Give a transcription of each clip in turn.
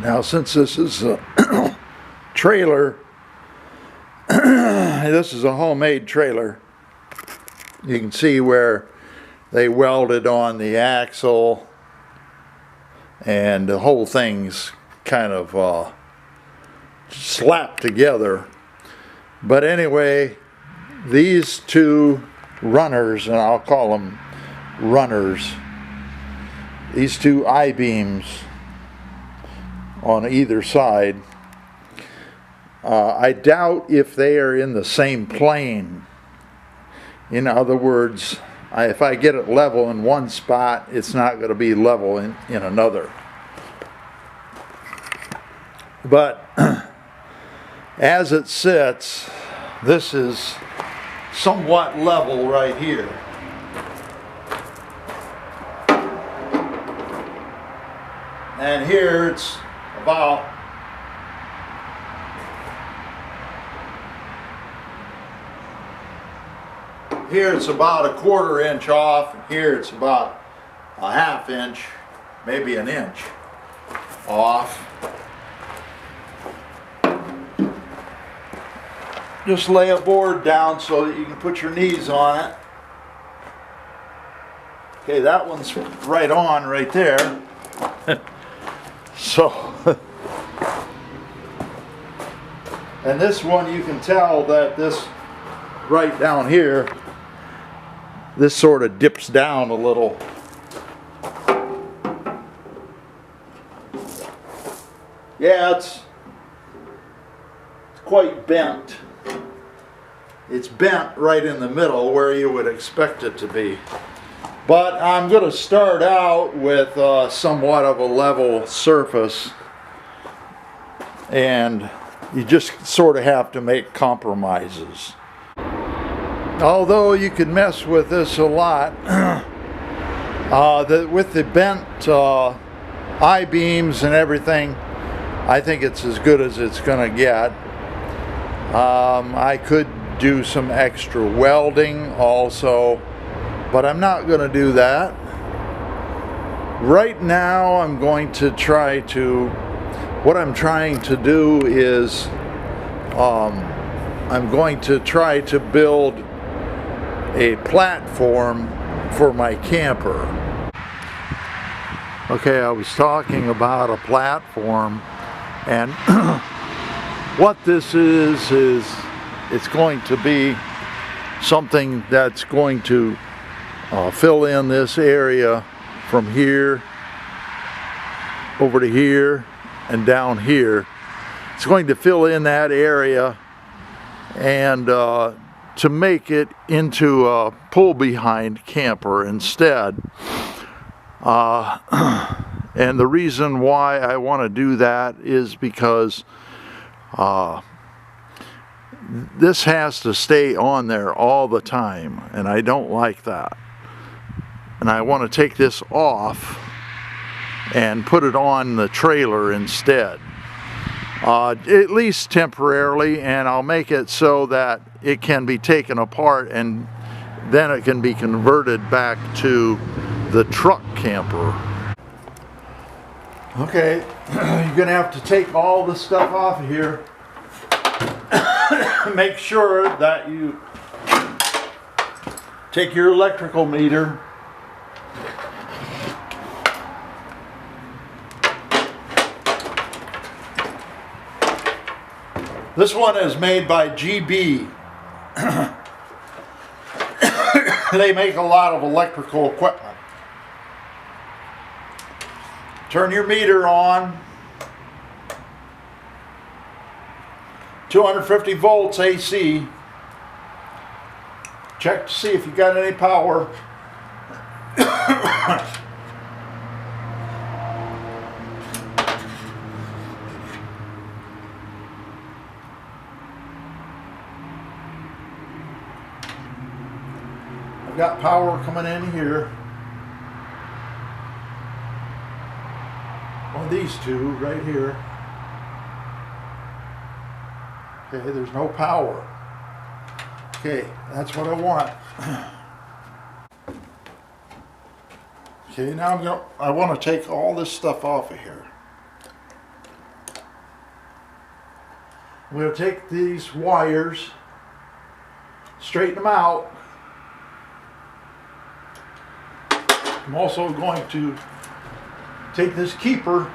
Now, since this is a trailer, this is a homemade trailer. You can see where they welded on the axle, and the whole thing's kind of slapped together. But anyway, these two runners, and I'll call them runners, these two I-beams on either side, I doubt if they are in the same plane. In other words, if I get it level in one spot, it's not going to be level in another. But as it sits, this is somewhat level right here. And here it's about a quarter inch off, and here it's about a half inch, maybe an inch off. Just lay a board down so that you can put your knees on it. Okay, that one's right on right there. So, and this one, you can tell that this right down here, this sort of dips down a little. Yeah, it's quite bent. It's bent right in the middle where you would expect it to be. But I'm going to start out with somewhat of a level surface, and you just sort of have to make compromises. Although you can mess with this a lot, with the bent I-beams and everything, I think it's as good as it's going to get. I could do some extra welding also, but I'm not going to do that. Right now I'm going to what I'm trying to do is I'm going to try to build a platform for my camper. Okay, I was talking about a platform, and what this is it's going to be something that's going to fill in this area from here over to here and down here. It's going to fill in that area, and to make it into a pull-behind camper instead. And the reason why I want to do that is because this has to stay on there all the time, and I don't like that. And I want to take this off and put it on the trailer instead, at least temporarily, and I'll make it so that it can be taken apart and then it can be converted back to the truck camper. Okay, you're gonna have to take all this stuff off of here. Make sure that you take your electrical meter, this one is made by GB. They make a lot of electrical equipment. Turn your meter on. 250 volts AC. Check to see if you got any power. I've got power coming in here on these two right here. Okay, there's no power. Okay, that's what I want. Okay, now I want to take all this stuff off of here. I'm going to take these wires, straighten them out. I'm also going to take this keeper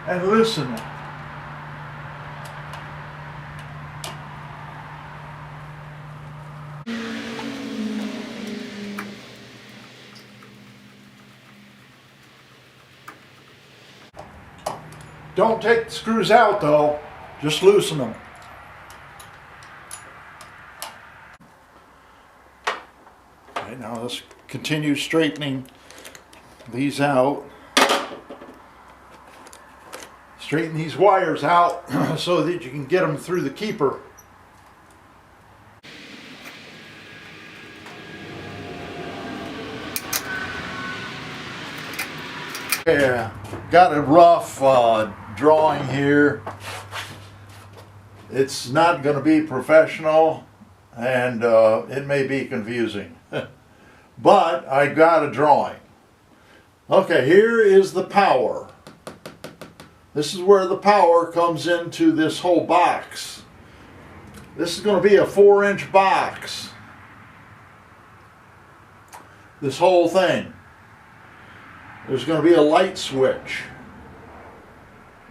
and loosen it. Don't take the screws out though, just loosen them. Alright, now let's continue straightening these out. Straighten these wires out so that you can get them through the keeper. Yeah, got a rough drawing here. It's not going to be professional and it may be confusing. But I got a drawing. Okay, here is the power. This is where the power comes into this whole box. This is going to be a 4-inch box. This whole thing. There's going to be a light switch.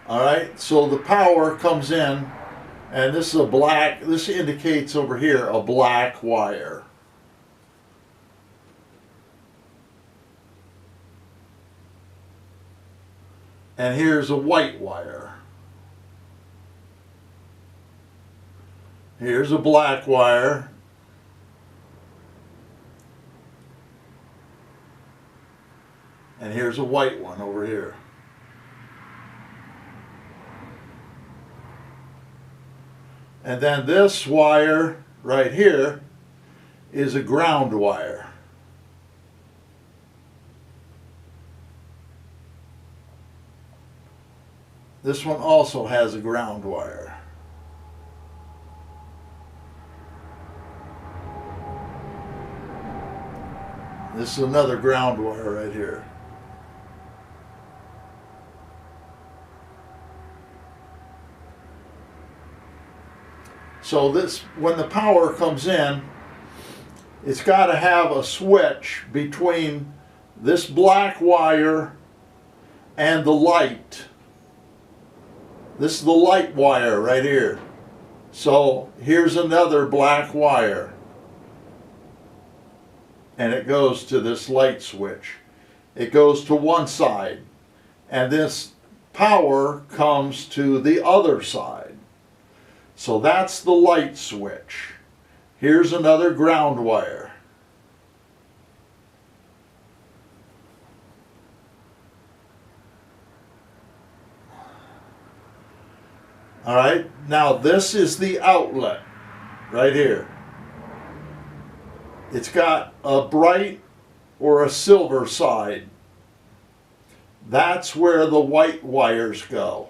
Alright, so the power comes in, and this is a black, this indicates over here a black wire. And here's a white wire. Here's a black wire. And here's a white one over here. And then this wire right here is a ground wire. This one also has a ground wire. This is another ground wire right here. So this, when the power comes in, it's got to have a switch between this black wire and the light. This is the light wire right here. So here's another black wire. And it goes to this light switch. It goes to one side. And this power comes to the other side. So that's the light switch. Here's another ground wire. All right, now this is the outlet right here. It's got a bright or a silver side. That's where the white wires go.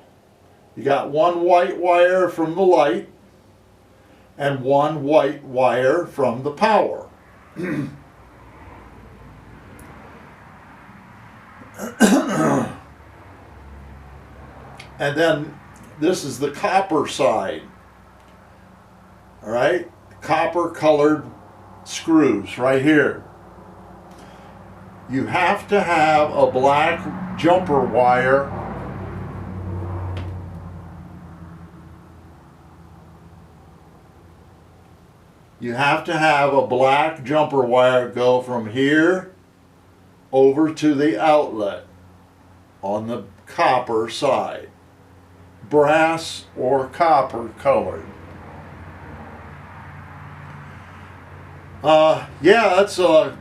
You got one white wire from the light and one white wire from the power. And then this is the copper side. All right, copper colored screws right here. You have to have a black jumper wire go from here over to the outlet on the copper side. Brass or copper colored. Yeah, that's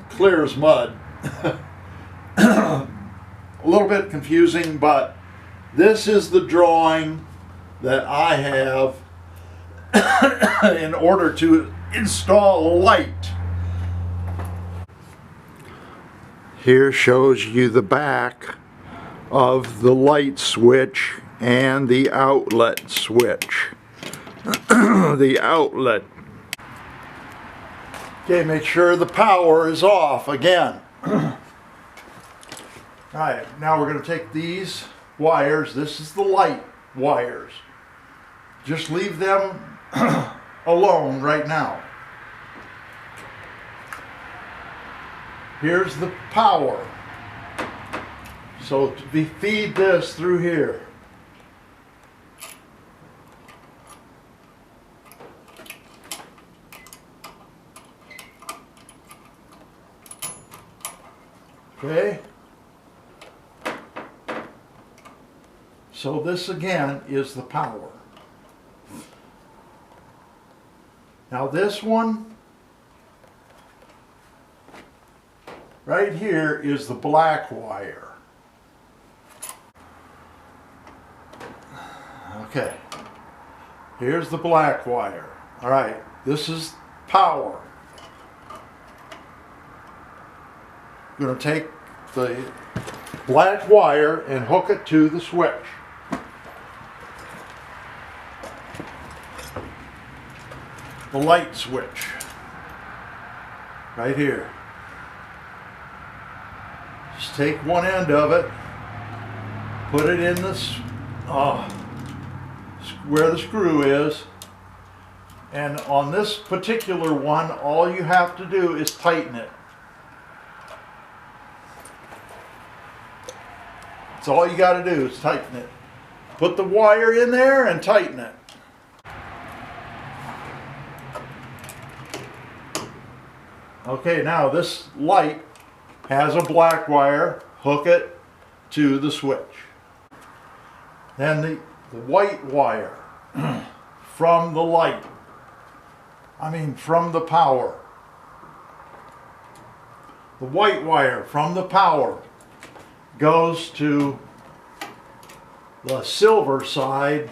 clear as mud. A little bit confusing, but this is the drawing that I have in order to install a light. Here shows you the back of the light switch and the outlet switch. The outlet. Okay, make sure the power is off again. Alright, now we're going to take these wires. This is the light wires. Just leave them alone right now. Here's the power. So we feed this through here. Okay. So this again is the power. Now this one right here is the black wire. Okay. Here's the black wire. All right. This is power. I'm going to take the black wire and hook it to the switch. The light switch. Right here. Just take one end of it, put it in this where the screw is, and on this particular one, all you have to do is tighten it. That's all you got to do is tighten it. Put the wire in there and tighten it. Okay, now this light has a black wire. Hook it to the switch. Then the white wire from the light, from the power. The white wire from the power goes to the silver side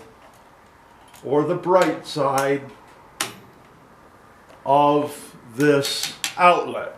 or the bright side of this outlet.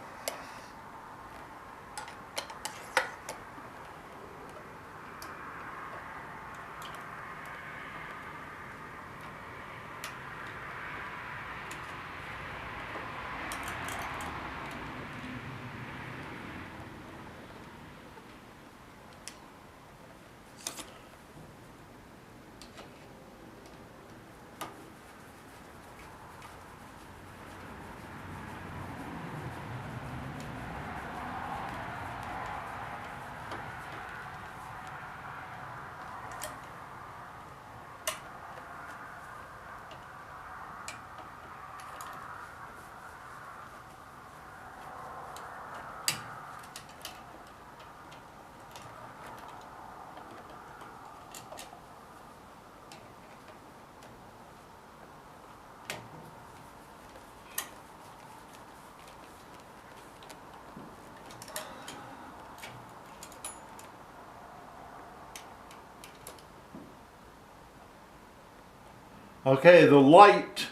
Okay, the light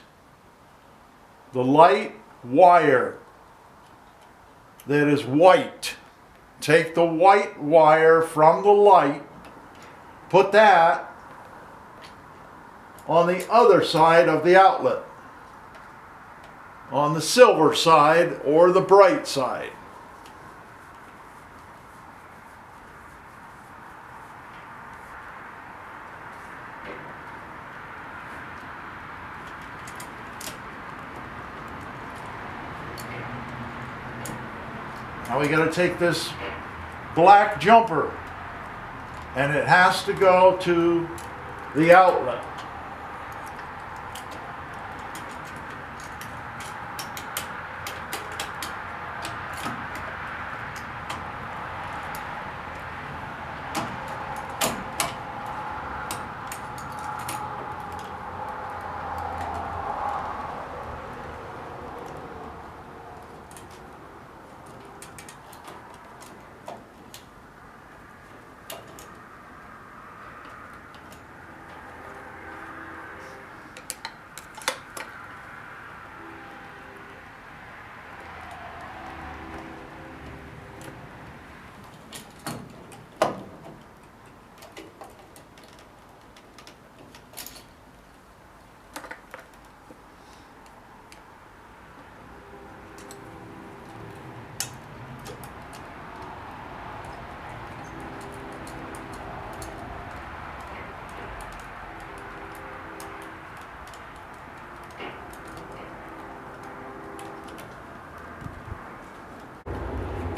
wire that is white. Take the white wire from the light, put that on the other side of the outlet, on the silver side or the bright side. Now we got to take this black jumper and it has to go to the outlet.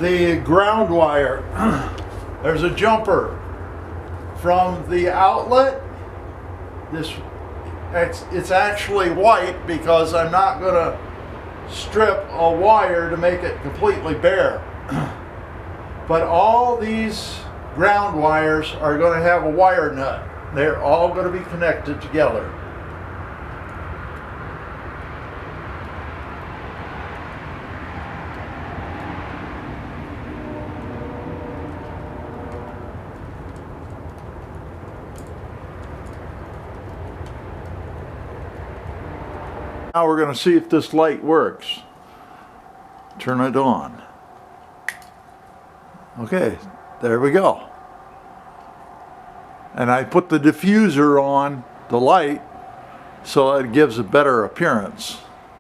the ground wire. There's a jumper from the outlet. It's actually white because I'm not going to strip a wire to make it completely bare. But all these ground wires are going to have a wire nut. They're all going to be connected together. Now we're going to see if this light works. Turn it on. Okay, there we go. And I put the diffuser on the light so it gives a better appearance.